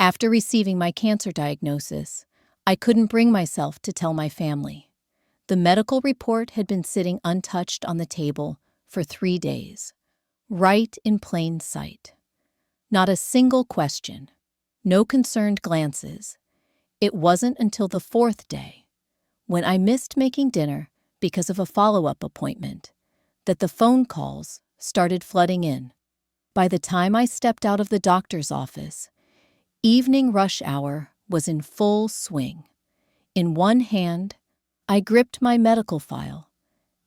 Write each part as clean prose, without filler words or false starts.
After receiving my cancer diagnosis, I couldn't bring myself to tell my family. The medical report had been sitting untouched on the table for 3 days, right in plain sight. Not a single question, no concerned glances. It wasn't until the 4th day, when I missed making dinner because of a follow-up appointment, that the phone calls started flooding in. By the time I stepped out of the doctor's office, evening rush hour was in full swing. In one hand, I gripped my medical file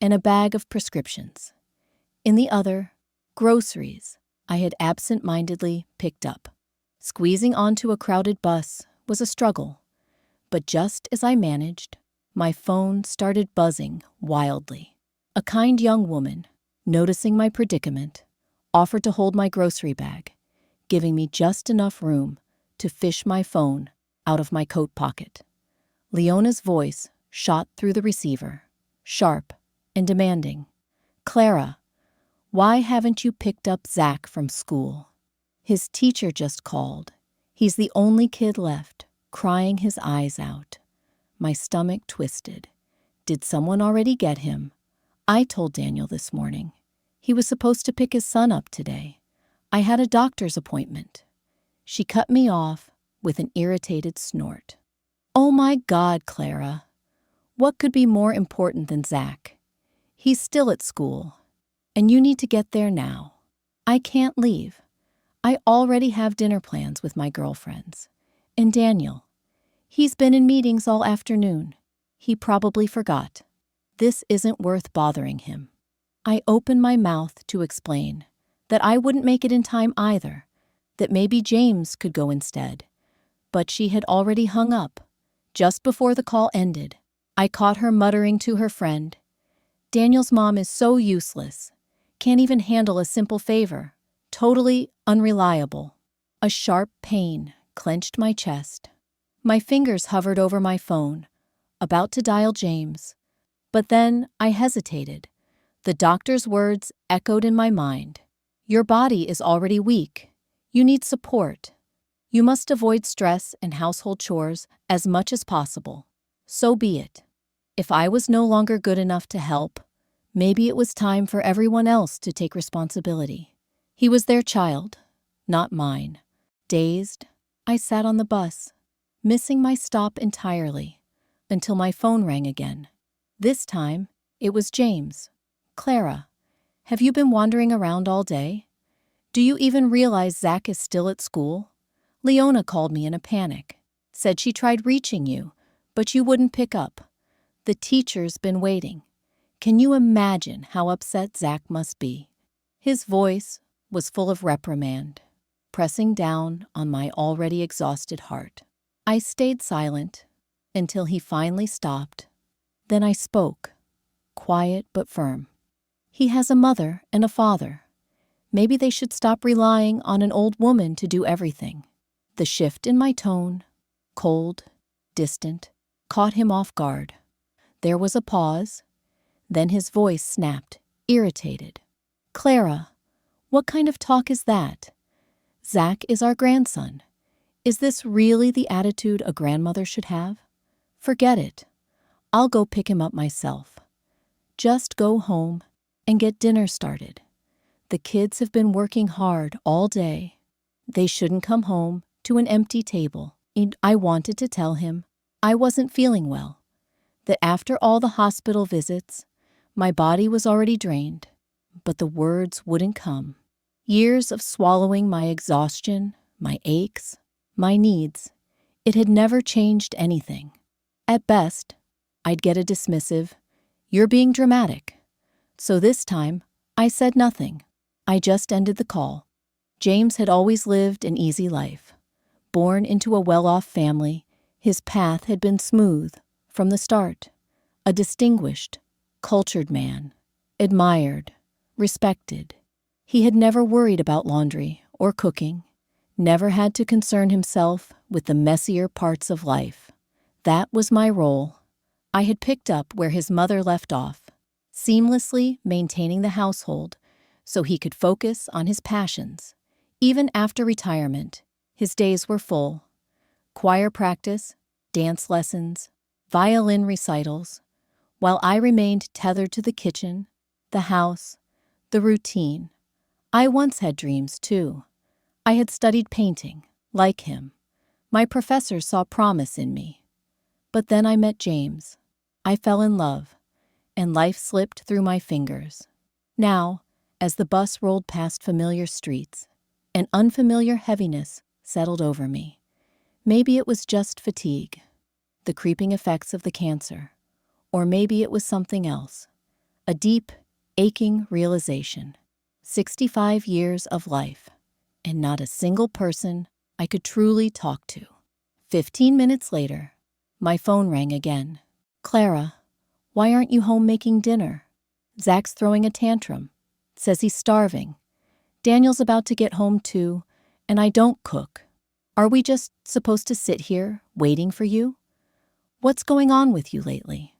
and a bag of prescriptions. In the other, groceries I had absent-mindedly picked up. Squeezing onto a crowded bus was a struggle, but just as I managed, my phone started buzzing wildly. A kind young woman, noticing my predicament, offered to hold my grocery bag, giving me just enough room to fish my phone out of my coat pocket. Leona's voice shot through the receiver, sharp and demanding. "Clara, why haven't you picked up Zach from school? His teacher just called. He's the only kid left, crying his eyes out." My stomach twisted. Did someone already get him? I told Daniel this morning. He was supposed to pick his son up today. I had a doctor's appointment. She cut me off with an irritated snort. "Oh my God, Clara. What could be more important than Zach? He's still at school, and you need to get there now. I can't leave. I already have dinner plans with my girlfriends. And Daniel, he's been in meetings all afternoon. He probably forgot. This isn't worth bothering him." I opened my mouth to explain that I wouldn't make it in time either, that maybe James could go instead. But she had already hung up. Just before the call ended, I caught her muttering to her friend, "Daniel's mom is so useless. Can't even handle a simple favor. Totally unreliable." A sharp pain clenched my chest. My fingers hovered over my phone, about to dial James. But then I hesitated. The doctor's words echoed in my mind. "Your body is already weak. You need support. You must avoid stress and household chores as much as possible." So be it. If I was no longer good enough to help, maybe it was time for everyone else to take responsibility. He was their child, not mine. Dazed, I sat on the bus, missing my stop entirely, until my phone rang again. This time, it was James. "Clara, have you been wandering around all day? Do you even realize Zach is still at school? Leona called me in a panic. Said she tried reaching you, but you wouldn't pick up. The teacher's been waiting. Can you imagine how upset Zach must be?" His voice was full of reprimand, pressing down on my already exhausted heart. I stayed silent until he finally stopped. Then I spoke, quiet but firm. "He has a mother and a father. Maybe they should stop relying on an old woman to do everything." The shift in my tone, cold, distant, caught him off guard. There was a pause. Then his voice snapped, irritated. "Clara, what kind of talk is that? Zach is our grandson. Is this really the attitude a grandmother should have? Forget it. I'll go pick him up myself. Just go home and get dinner started. The kids have been working hard all day. They shouldn't come home to an empty table." I wanted to tell him I wasn't feeling well, that after all the hospital visits, my body was already drained, but the words wouldn't come. Years of swallowing my exhaustion, my aches, my needs, it had never changed anything. At best, I'd get a dismissive, "You're being dramatic." So this time, I said nothing. I just ended the call. James had always lived an easy life. Born into a well-off family, his path had been smooth from the start. A distinguished, cultured man, admired, respected. He had never worried about laundry or cooking, never had to concern himself with the messier parts of life. That was my role. I had picked up where his mother left off, seamlessly maintaining the household so he could focus on his passions. Even after retirement, his days were full. choir practice, dance lessons, violin recitals, while I remained tethered to the kitchen, the house, the routine. I once had dreams, too. I had studied painting, like him. My professors saw promise in me. But then I met James. I fell in love, and life slipped through my fingers. Now, as the bus rolled past familiar streets, an unfamiliar heaviness settled over me. Maybe it was just fatigue, the creeping effects of the cancer, or maybe it was something else, a deep, aching realization. 65 years of life, and not a single person I could truly talk to. 15 minutes later, my phone rang again. "Clara, why aren't you home making dinner? Zach's throwing a tantrum. Says he's starving. Daniel's about to get home too, and I don't cook. Are we just supposed to sit here waiting for you? What's going on with you lately?"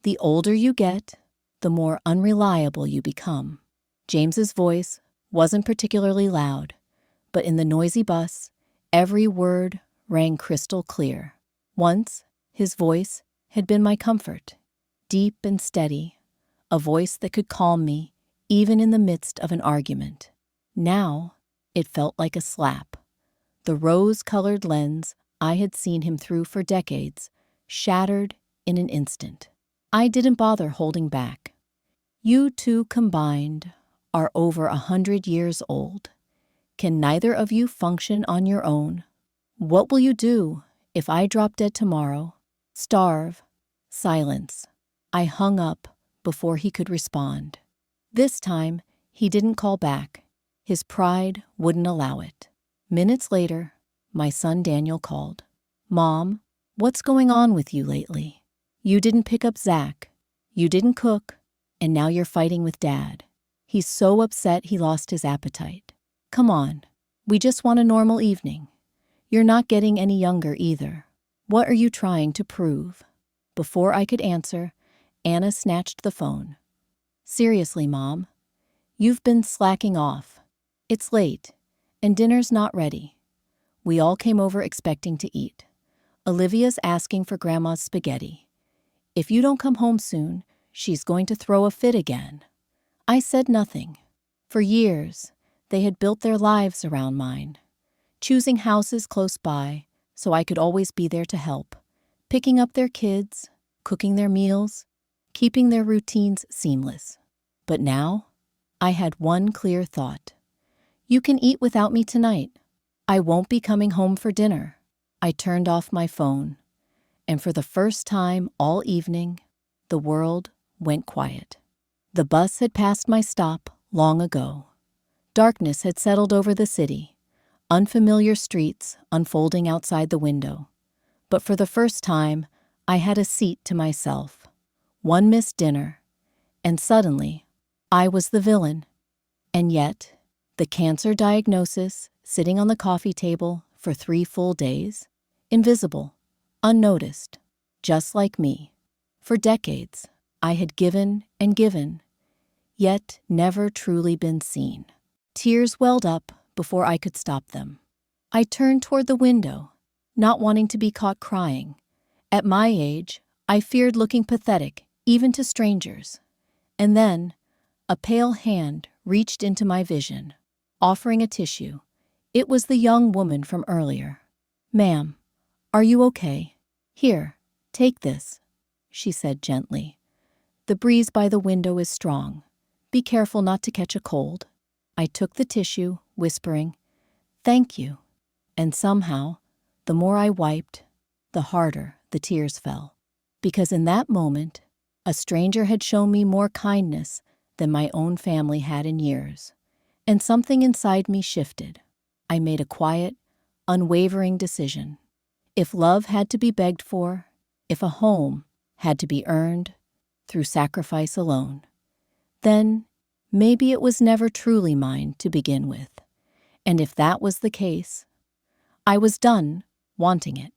The older you get, the more unreliable you become. James's voice wasn't particularly loud, but in the noisy bus, every word rang crystal clear. Once, his voice had been my comfort, deep and steady, a voice that could calm me even in the midst of an argument. Now, it felt like a slap. The rose-colored lens I had seen him through for decades shattered in an instant. I didn't bother holding back. "You two combined are over 100 years old. Can neither of you function on your own? What will you do if I drop dead tomorrow? Starve?" Silence. I hung up before he could respond. This time, he didn't call back. His pride wouldn't allow it. Minutes later, my son Daniel called. "Mom, what's going on with you lately? You didn't pick up Zach. You didn't cook, and now you're fighting with Dad. He's so upset he lost his appetite. Come on, we just want a normal evening. You're not getting any younger either. What are you trying to prove?" Before I could answer, Anna snatched the phone. "Seriously, Mom, you've been slacking off. It's late, and dinner's not ready. We all came over expecting to eat. Olivia's asking for Grandma's spaghetti. If you don't come home soon, she's going to throw a fit again." I said nothing. For years, they had built their lives around mine, choosing houses close by so I could always be there to help, picking up their kids, cooking their meals, keeping their routines seamless. But now, I had one clear thought. "You can eat without me tonight. I won't be coming home for dinner." I turned off my phone, and for the first time all evening, the world went quiet. The bus had passed my stop long ago. Darkness had settled over the city, unfamiliar streets unfolding outside the window. But for the first time, I had a seat to myself. One missed dinner, and suddenly, I was the villain. And yet, the cancer diagnosis sitting on the coffee table for 3 full days, invisible, unnoticed, just like me. For decades, I had given and given, yet never truly been seen. Tears welled up before I could stop them. I turned toward the window, not wanting to be caught crying. At my age, I feared looking pathetic, even to strangers. And then, a pale hand reached into my vision, offering a tissue. It was the young woman from earlier. "Ma'am, are you okay? Here, take this," she said gently. "The breeze by the window is strong. Be careful not to catch a cold." I took the tissue, whispering, "Thank you." And somehow, the more I wiped, the harder the tears fell. Because in that moment, a stranger had shown me more kindness than my own family had in years. And something inside me shifted. I made a quiet, unwavering decision. If love had to be begged for, if a home had to be earned through sacrifice alone, then maybe it was never truly mine to begin with. And if that was the case, I was done wanting it.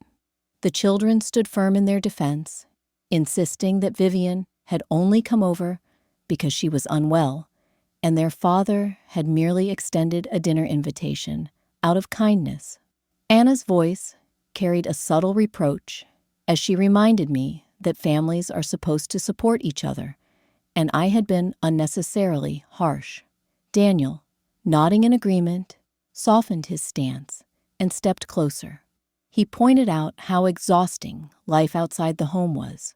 The children stood firm in their defense, insisting that Vivian had only come over because she was unwell, and their father had merely extended a dinner invitation out of kindness. Anna's voice carried a subtle reproach, as she reminded me that families are supposed to support each other, and I had been unnecessarily harsh. Daniel, nodding in agreement, softened his stance and stepped closer. He pointed out how exhausting life outside the home was,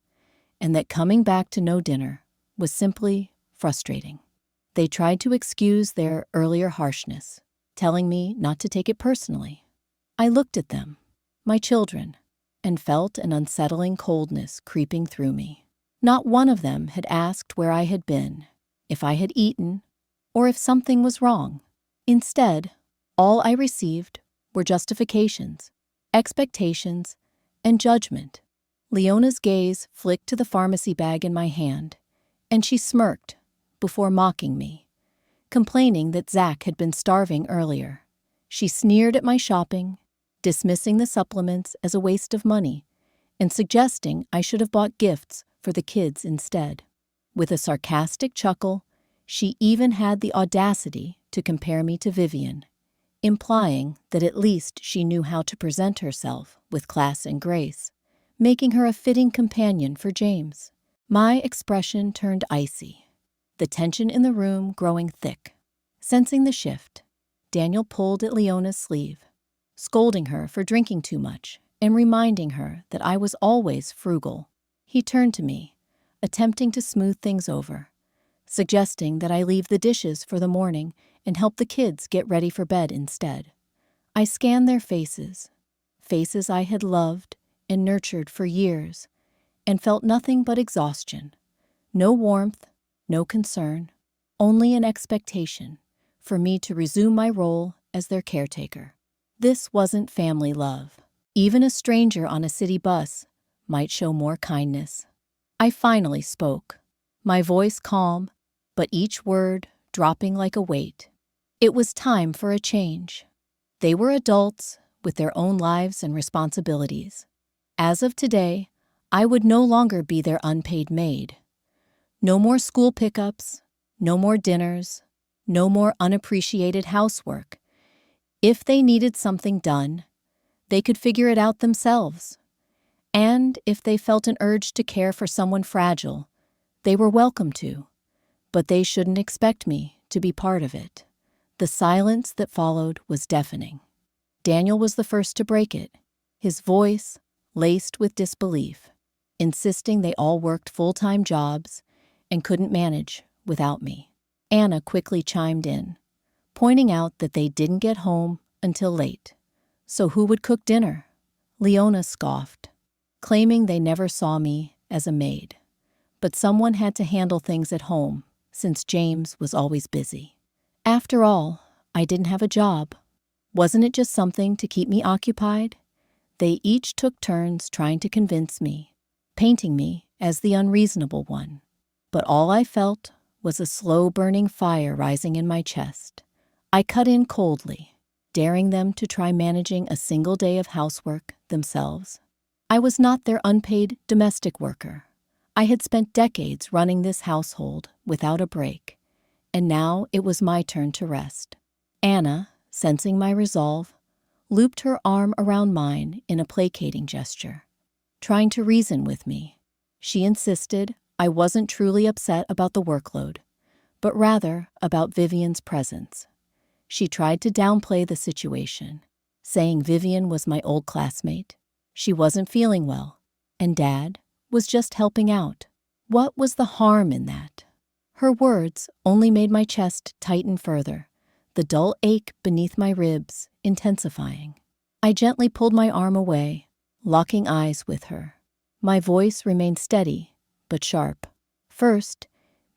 and that coming back to no dinner was simply frustrating. They tried to excuse their earlier harshness, telling me not to take it personally. I looked at them, my children, and felt an unsettling coldness creeping through me. Not one of them had asked where I had been, if I had eaten, or if something was wrong. Instead, all I received were justifications, expectations, and judgment. Leona's gaze flicked to the pharmacy bag in my hand, and she smirked before mocking me, complaining that Zach had been starving earlier. She sneered at my shopping, dismissing the supplements as a waste of money, and suggesting I should have bought gifts for the kids instead. With a sarcastic chuckle, she even had the audacity to compare me to Vivian, implying that at least she knew how to present herself with class and grace, making her a fitting companion for James. My expression turned icy, the tension in the room growing thick. Sensing the shift, Daniel pulled at Leona's sleeve, scolding her for drinking too much and reminding her that I was always frugal. He turned to me, attempting to smooth things over, suggesting that I leave the dishes for the morning and help the kids get ready for bed instead. I scanned their faces I had loved and nurtured for years, and felt nothing but exhaustion. No warmth, no concern, only an expectation for me to resume my role as their caretaker. This wasn't family love. Even a stranger on a city bus might show more kindness. I finally spoke, my voice calm, but each word dropping like a weight. It was time for a change. They were adults with their own lives and responsibilities. As of today, I would no longer be their unpaid maid. No more school pickups, no more dinners, no more unappreciated housework. If they needed something done, they could figure it out themselves. And if they felt an urge to care for someone fragile, they were welcome to. But they shouldn't expect me to be part of it. The silence that followed was deafening. Daniel was the first to break it, his voice laced with disbelief, insisting they all worked full-time jobs and couldn't manage without me. Anna quickly chimed in, pointing out that they didn't get home until late. So who would cook dinner? Leona scoffed, claiming they never saw me as a maid. But someone had to handle things at home, since James was always busy. After all, I didn't have a job. Wasn't it just something to keep me occupied? They each took turns trying to convince me, painting me as the unreasonable one. But all I felt was a slow-burning fire rising in my chest. I cut in coldly, daring them to try managing a single day of housework themselves. I was not their unpaid domestic worker. I had spent decades running this household without a break, and now it was my turn to rest. Anna, sensing my resolve, looped her arm around mine in a placating gesture, trying to reason with me. She insisted I wasn't truly upset about the workload, but rather about Vivian's presence. She tried to downplay the situation, saying Vivian was my old classmate. She wasn't feeling well, and Dad was just helping out. What was the harm in that? Her words only made my chest tighten further, the dull ache beneath my ribs intensifying. I gently pulled my arm away, locking eyes with her. My voice remained steady, but sharp. First,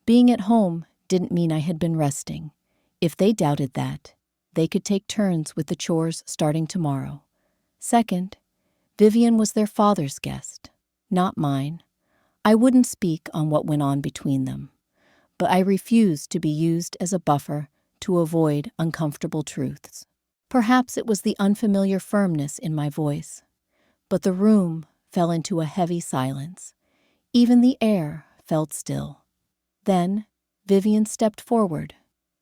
being at home didn't mean I had been resting. If they doubted that, they could take turns with the chores starting tomorrow. Second, Vivian was their father's guest, not mine. I wouldn't speak on what went on between them, but I refused to be used as a buffer to avoid uncomfortable truths. Perhaps it was the unfamiliar firmness in my voice, but the room fell into a heavy silence. Even the air felt still. Then, Vivian stepped forward,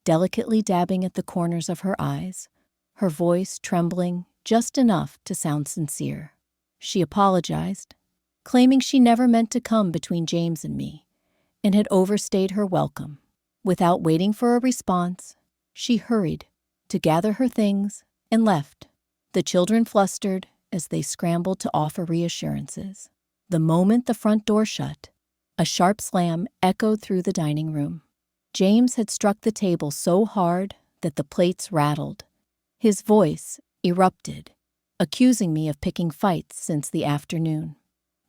delicately dabbing at the corners of her eyes, her voice trembling just enough to sound sincere. She apologized, claiming she never meant to come between James and me, and had overstayed her welcome. Without waiting for a response, she hurried to gather her things and left, the children flustered as they scrambled to offer reassurances. The moment the front door shut, a sharp slam echoed through the dining room. James had struck the table so hard that the plates rattled. His voice erupted, accusing me of picking fights since the afternoon.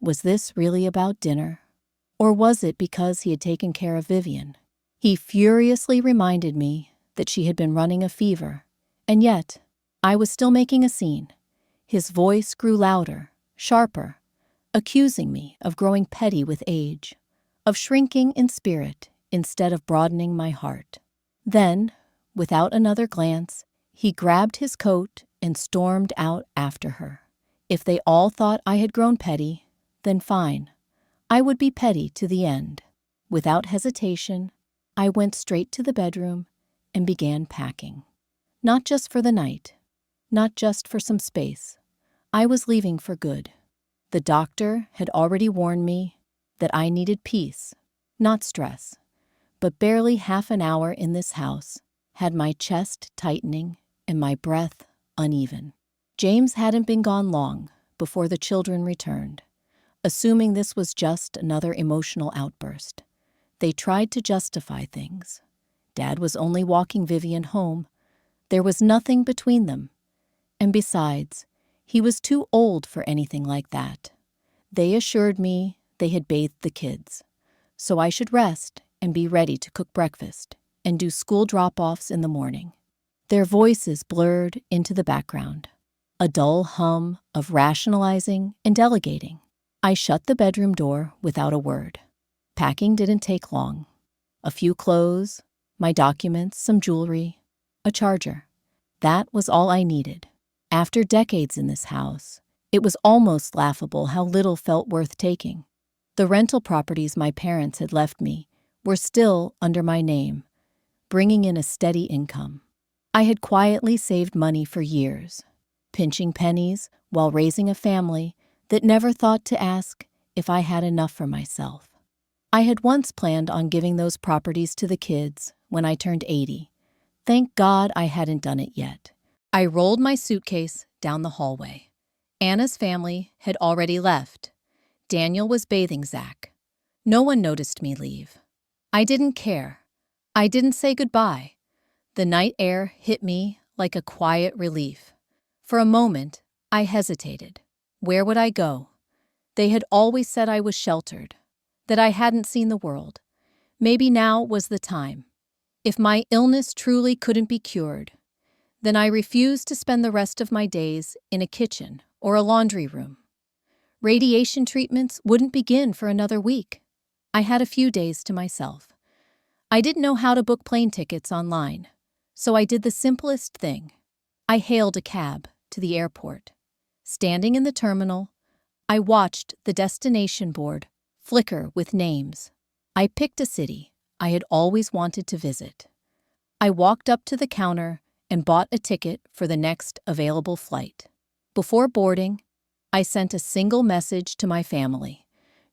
Was this really about dinner? Or was it because he had taken care of Vivian? He furiously reminded me that she had been running a fever, and yet I was still making a scene. His voice grew louder, sharper, accusing me of growing petty with age, of shrinking in spirit instead of broadening my heart. Then, without another glance, he grabbed his coat and stormed out after her. If they all thought I had grown petty, then fine. I would be petty to the end. Without hesitation, I went straight to the bedroom and began packing. Not just for the night, not just for some space. I was leaving for good. The doctor had already warned me that I needed peace, not stress. But barely half an hour in this house had my chest tightening and my breath uneven. James hadn't been gone long before the children returned, assuming this was just another emotional outburst. They tried to justify things. Dad was only walking Vivian home. There was nothing between them. And besides, he was too old for anything like that. They assured me they had bathed the kids, so I should rest and be ready to cook breakfast and do school drop-offs in the morning. Their voices blurred into the background, a dull hum of rationalizing and delegating. I shut the bedroom door without a word. Packing didn't take long. A few clothes, my documents, some jewelry, a charger. That was all I needed. After decades in this house, it was almost laughable how little felt worth taking. The rental properties my parents had left me were still under my name, bringing in a steady income. I had quietly saved money for years, pinching pennies while raising a family that never thought to ask if I had enough for myself. I had once planned on giving those properties to the kids when I turned 80. Thank God I hadn't done it yet. I rolled my suitcase down the hallway. Anna's family had already left. Daniel was bathing Zach. No one noticed me leave. I didn't care. I didn't say goodbye. The night air hit me like a quiet relief. For a moment, I hesitated. Where would I go? They had always said I was sheltered, that I hadn't seen the world. Maybe now was the time. If my illness truly couldn't be cured, then I refused to spend the rest of my days in a kitchen or a laundry room. Radiation treatments wouldn't begin for another week. I had a few days to myself. I didn't know how to book plane tickets online, so I did the simplest thing. I hailed a cab to the airport. Standing in the terminal, I watched the destination board flicker with names. I picked a city I had always wanted to visit. I walked up to the counter and bought a ticket for the next available flight. Before boarding, I sent a single message to my family,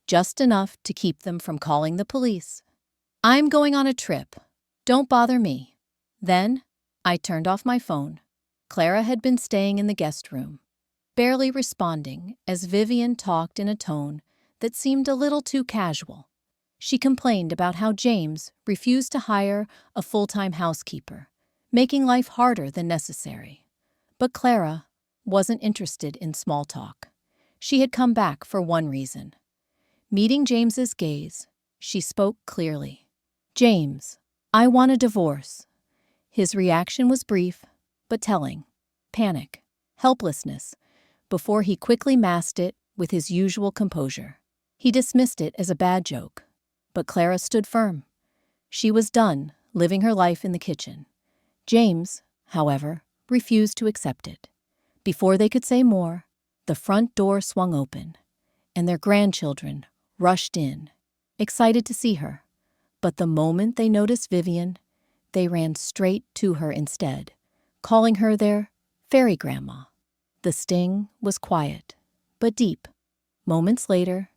just enough to keep them from calling the police. I'm going on a trip. Don't bother me. Then, I turned off my phone. Clara had been staying in the guest room, barely responding as Vivian talked in a tone that seemed a little too casual. She complained about how James refused to hire a full-time housekeeper, making life harder than necessary. But Clara wasn't interested in small talk. She had come back for one reason. Meeting James's gaze, she spoke clearly. James, I want a divorce. His reaction was brief, but telling. Panic, helplessness, before he quickly masked it with his usual composure. He dismissed it as a bad joke, but Clara stood firm. She was done living her life in the kitchen. James, however, refused to accept it. Before they could say more, the front door swung open, and their grandchildren rushed in, excited to see her. But the moment they noticed Vivian, they ran straight to her instead, calling her their fairy grandma. The sting was quiet, but deep. Moments later,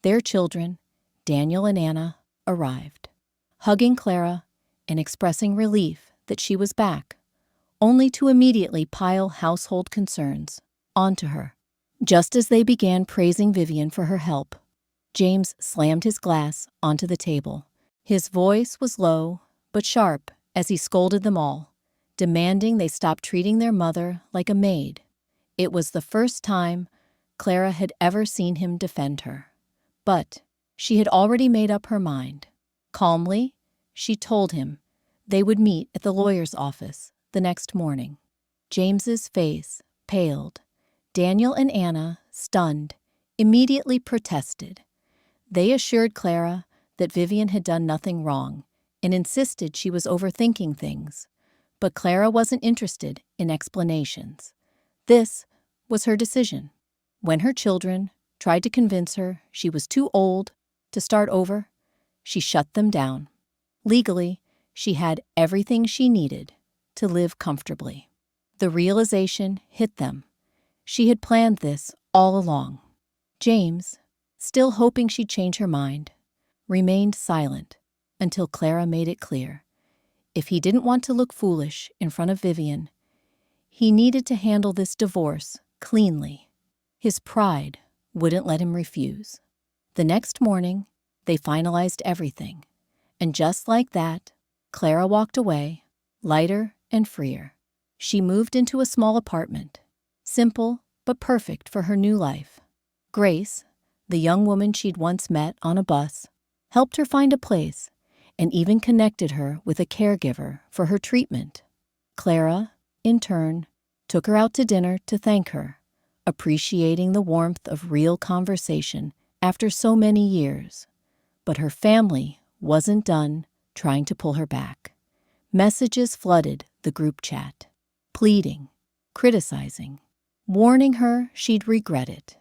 their children, Daniel and Anna, arrived, hugging Clara and expressing relief that she was back, only to immediately pile household concerns onto her. Just as they began praising Vivian for her help, James slammed his glass onto the table. His voice was low but sharp as he scolded them all, demanding they stop treating their mother like a maid. It was the first time Clara had ever seen him defend her, but she had already made up her mind. Calmly, she told him they would meet at the lawyer's office the next morning. James's face paled. Daniel and Anna, stunned, immediately protested. They assured Clara that Vivian had done nothing wrong and insisted she was overthinking things, but Clara wasn't interested in explanations. This was her decision. When her children tried to convince her she was too old to start over, she shut them down. Legally, she had everything she needed to live comfortably. The realization hit them. She had planned this all along. James, still hoping she'd change her mind, remained silent until Clara made it clear. If he didn't want to look foolish in front of Vivian, he needed to handle this divorce cleanly. His pride wouldn't let him refuse. The next morning, they finalized everything, and just like that, Clara walked away, lighter and freer. She moved into a small apartment, simple but perfect for her new life. Grace, the young woman she'd once met on a bus, helped her find a place and even connected her with a caregiver for her treatment. Clara, in turn, took her out to dinner to thank her, appreciating the warmth of real conversation after so many years. But her family wasn't done trying to pull her back. Messages flooded the group chat, pleading, criticizing, warning her she'd regret it.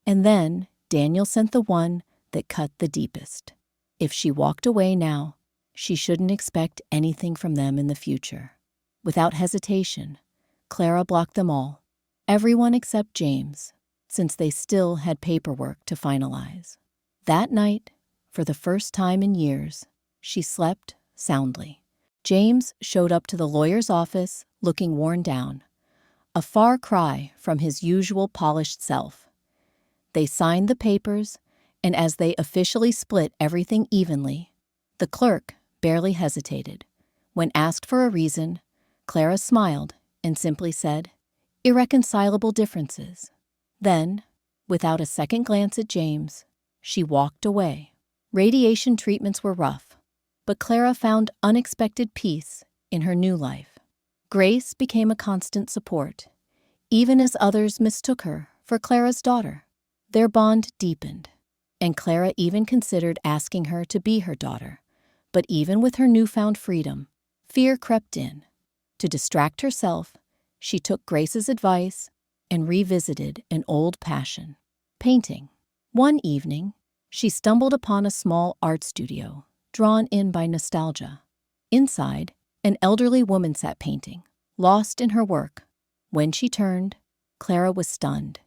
And then Daniel sent the one that cut the deepest. If she walked away now, she shouldn't expect anything from them in the future. Without hesitation, Clara blocked them all, everyone except James, since they still had paperwork to finalize. That night, for the first time in years, she slept soundly. James showed up to the lawyer's office looking worn down, a far cry from his usual polished self. They signed the papers, and as they officially split everything evenly, the clerk barely hesitated. When asked for a reason, Clara smiled and simply said, "Irreconcilable differences." Then, without a second glance at James, she walked away. Radiation treatments were rough, but Clara found unexpected peace in her new life. Grace became a constant support, even as others mistook her for Clara's daughter. Their bond deepened, and Clara even considered asking her to be her daughter. But even with her newfound freedom, fear crept in. To distract herself, she took Grace's advice and revisited an old passion, painting. One evening, she stumbled upon a small art studio, drawn in by nostalgia. Inside, an elderly woman sat painting, lost in her work. When she turned, Clara was stunned.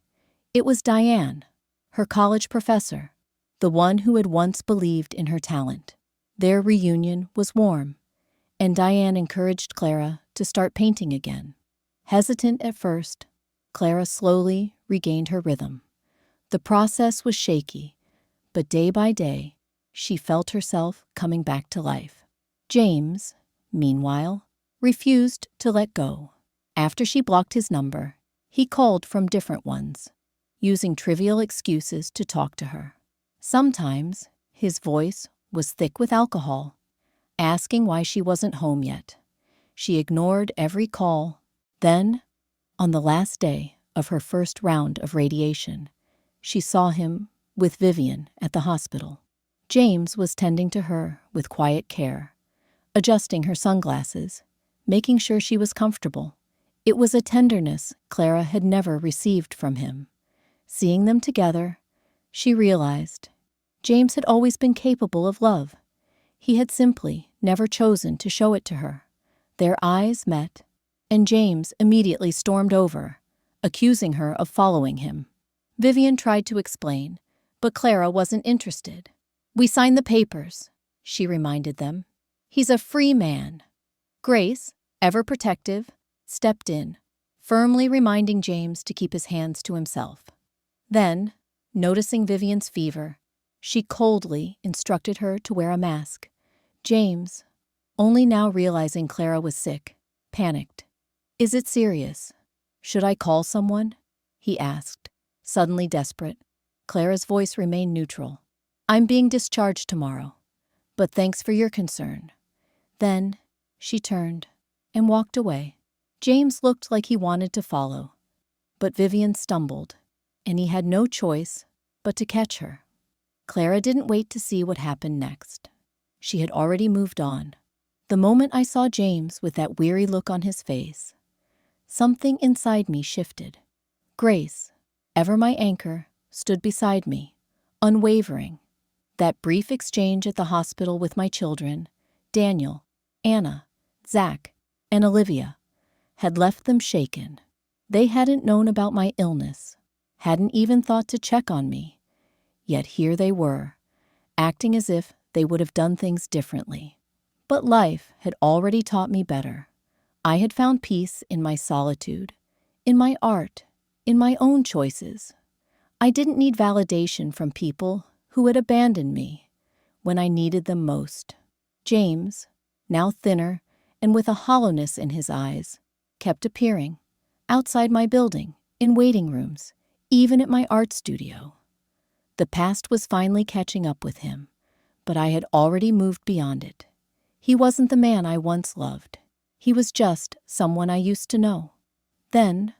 It was Diane, her college professor, the one who had once believed in her talent. Their reunion was warm, and Diane encouraged Clara to start painting again. Hesitant at first, Clara slowly regained her rhythm. The process was shaky, but day by day, she felt herself coming back to life. James, meanwhile, refused to let go. After she blocked his number, he called from different ones, using trivial excuses to talk to her. Sometimes, his voice was thick with alcohol, asking why she wasn't home yet. She ignored every call. Then, on the last day of her first round of radiation, she saw him with Vivian at the hospital. James was tending to her with quiet care, adjusting her sunglasses, making sure she was comfortable. It was a tenderness Clara had never received from him. Seeing them together, she realized James had always been capable of love. He had simply never chosen to show it to her. Their eyes met, and James immediately stormed over, accusing her of following him. Vivian tried to explain, but Clara wasn't interested. "We signed the papers," she reminded them. "He's a free man." Grace, ever protective, stepped in, firmly reminding James to keep his hands to himself. Then, noticing Vivian's fever, she coldly instructed her to wear a mask. James, only now realizing Clara was sick, panicked. "Is it serious? Should I call someone?" he asked, suddenly desperate. Clara's voice remained neutral. "I'm being discharged tomorrow, but thanks for your concern." Then she turned and walked away. James looked like he wanted to follow, but Vivian stumbled, and he had no choice but to catch her. Clara didn't wait to see what happened next. She had already moved on. The moment I saw James with that weary look on his face, something inside me shifted. Grace, ever my anchor, stood beside me, unwavering. That brief exchange at the hospital with my children, Daniel, Anna, Zach, and Olivia, had left them shaken. They hadn't known about my illness, hadn't even thought to check on me. Yet here they were, acting as if they would have done things differently. But life had already taught me better. I had found peace in my solitude, in my art, in my own choices. I didn't need validation from people who had abandoned me when I needed them most. James, now thinner and with a hollowness in his eyes, kept appearing, outside my building, in waiting rooms, even at my art studio. The past was finally catching up with him, but I had already moved beyond it. He wasn't the man I once loved. He was just someone I used to know. Then,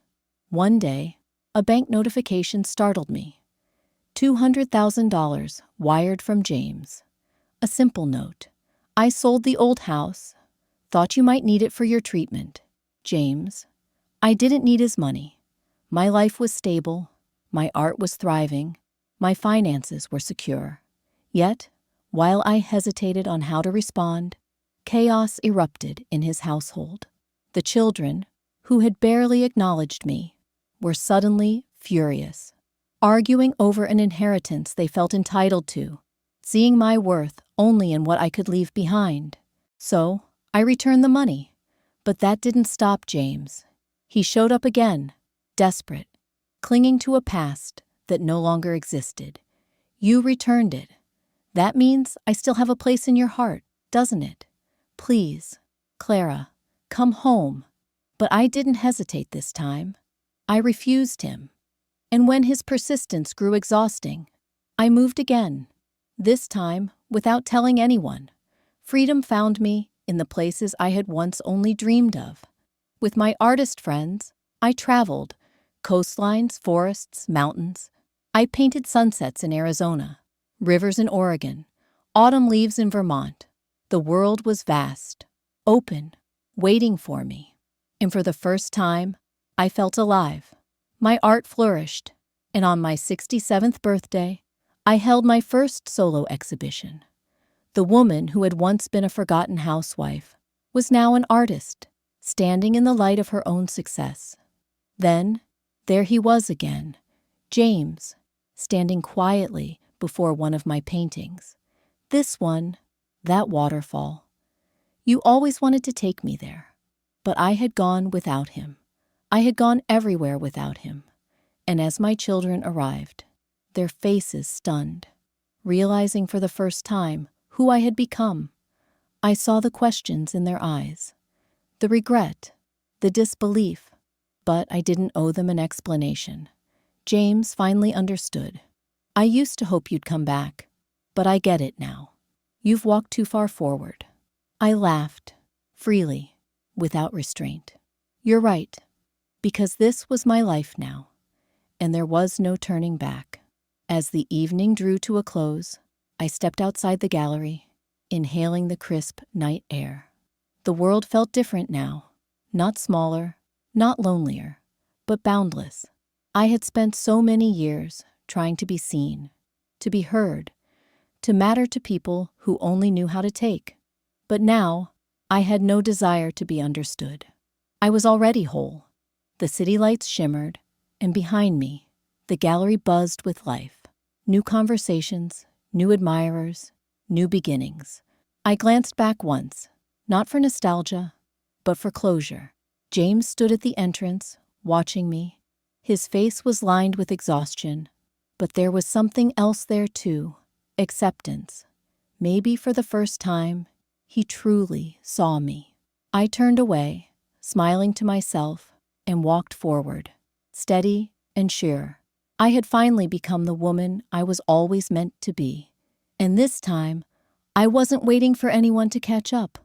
one day, a bank notification startled me. $200,000 wired from James. A simple note. "I sold the old house. Thought you might need it for your treatment. James." I didn't need his money. My life was stable. My art was thriving. My finances were secure. Yet, while I hesitated on how to respond, chaos erupted in his household. The children, who had barely acknowledged me, were suddenly furious, arguing over an inheritance they felt entitled to, seeing my worth only in what I could leave behind. So, I returned the money. But that didn't stop James. He showed up again, desperate, clinging to a past that no longer existed. "You returned it. That means I still have a place in your heart, doesn't it? Please, Clara, come home." But I didn't hesitate this time. I refused him. And when his persistence grew exhausting, I moved again, this time without telling anyone. Freedom found me in the places I had once only dreamed of. With my artist friends, I traveled, coastlines, forests, mountains. I painted sunsets in Arizona, rivers in Oregon, autumn leaves in Vermont. The world was vast, open, waiting for me. And for the first time, I felt alive. My art flourished, and on my 67th birthday, I held my first solo exhibition. The woman who had once been a forgotten housewife was now an artist, standing in the light of her own success. Then, there he was again, James, standing quietly before one of my paintings. This one, that waterfall. "You always wanted to take me there." But I had gone without him. I had gone everywhere without him. And as my children arrived, their faces stunned, realizing for the first time who I had become, I saw the questions in their eyes, the regret, the disbelief, but I didn't owe them an explanation. James finally understood. "I used to hope you'd come back, but I get it now. You've walked too far forward." I laughed, freely, without restraint. "You're right, because this was my life now, and there was no turning back." As the evening drew to a close, I stepped outside the gallery, inhaling the crisp night air. The world felt different now, not smaller, not lonelier, but boundless. I had spent so many years trying to be seen, to be heard, to matter to people who only knew how to take. But now, I had no desire to be understood. I was already whole. The city lights shimmered, and behind me, the gallery buzzed with life. New conversations, new admirers, new beginnings. I glanced back once, not for nostalgia, but for closure. James stood at the entrance, watching me. His face was lined with exhaustion, but there was something else there too, acceptance. Maybe for the first time, he truly saw me. I turned away, smiling to myself, and walked forward, steady and sure. I had finally become the woman I was always meant to be. And this time, I wasn't waiting for anyone to catch up.